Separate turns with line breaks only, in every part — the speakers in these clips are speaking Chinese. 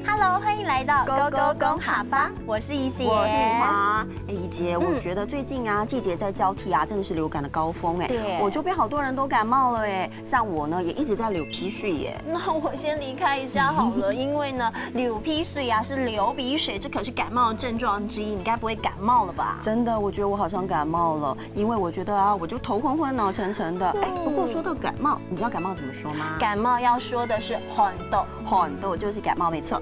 Hello， 欢迎来到勾勾公哈吧，我是怡姐，
我是敏华。怡姐，我觉得最近啊，季节在交替啊，真的是流感的高峰哎。
对，
我周边好多人都感冒了哎，像我呢也一直在流鼻水耶。
那我先离开一下好了，因为呢，流鼻水啊是流鼻水，这可是感冒的症状之一，你该不会感冒了吧？
真的，我觉得我好像感冒了，因为我觉得啊，我就头昏昏、脑沉沉的。哎，不过说到感冒，你知道感冒怎么说吗？
感冒要说的是寒豆，
寒豆就是感冒，没错。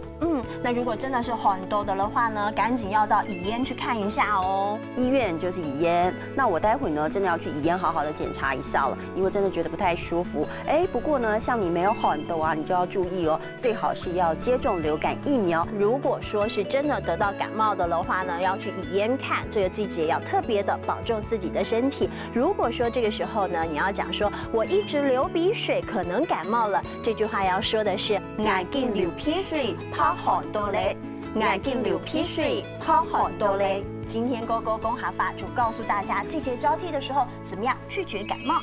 那如果真的是寒豆的话呢，赶紧要到医院去看一下哦。
医院就是医院，那我待会呢真的要去医院好好的检查一下了，因为真的觉得不太舒服。哎，不过呢，像你没有寒豆啊，你就要注意哦，最好是要接种流感疫苗。
如果说是真的得到感冒的话呢，要去医院看。这个季节要特别的保重自己的身体。如果说这个时候呢，你要讲说我一直流鼻水，可能感冒了，这句话要说的是
眼睛流鼻水，怕寒豆嘞。
眼睛流鼻水，怕寒豆嘞。今天勾勾公哈法就告诉大家，季节交替的时候怎么样拒绝感冒。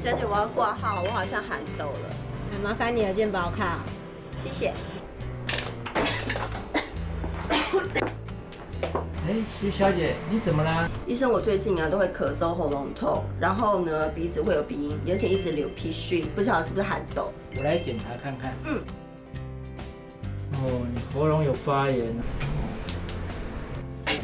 小姐，我要挂号，我好像喊豆了，
麻烦你的健保卡，
谢谢。
哎，徐小姐，你怎么啦？
医生，我最近啊都会咳嗽、喉咙痛，然后呢鼻子会有鼻音，而且一直流鼻水，不知道是不是寒豆。
我来检查看看。哦，你喉咙有发炎，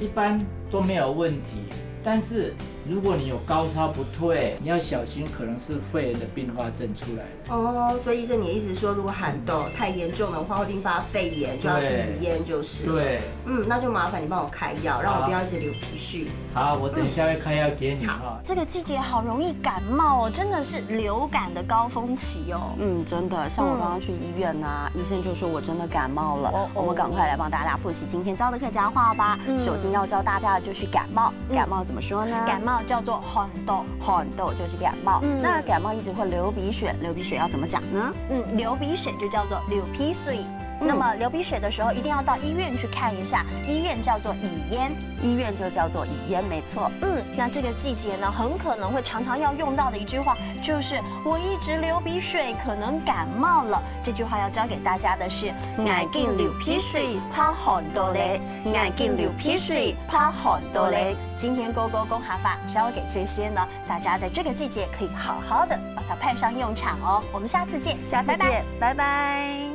一般都没有问题，但是如果你有高烧不退，你要小心，可能是肺炎的并发症出来了。
哦，所以医生，你的意思说，如果寒豆太严重的话，会并发肺炎，就要去医院就是了。
对。
那就麻烦你帮我开药，让我不要一直流鼻水。
好，我等一下会开药给你哈。
这个季节好容易感冒哦，真的是流感的高峰期哦。
真的，像我刚刚去医院啊，医生就说我真的感冒了。我们赶快来帮大家复习今天教的客家话吧。首先要教大家的就是感冒，感冒怎么说呢？
感冒叫做寒豆，
寒豆就是感冒。那感冒一直会流鼻水，流鼻水要怎么讲呢？
流鼻水就叫做流鼻水。那么流鼻水的时候，一定要到医院去看一下，医院叫做医院，
医院就叫做医院，没错。
那这个季节呢，很可能会常常要用到的一句话，就是我一直流鼻水，可能感冒了。这句话要教给大家的是，
眼睛流鼻水，怕寒豆嘞。眼睛流鼻水，怕寒豆嘞。
今天勾勾公哈法教给这些呢，大家在这个季节可以好好的把它派上用场哦。我们下次见，
下次见，拜拜。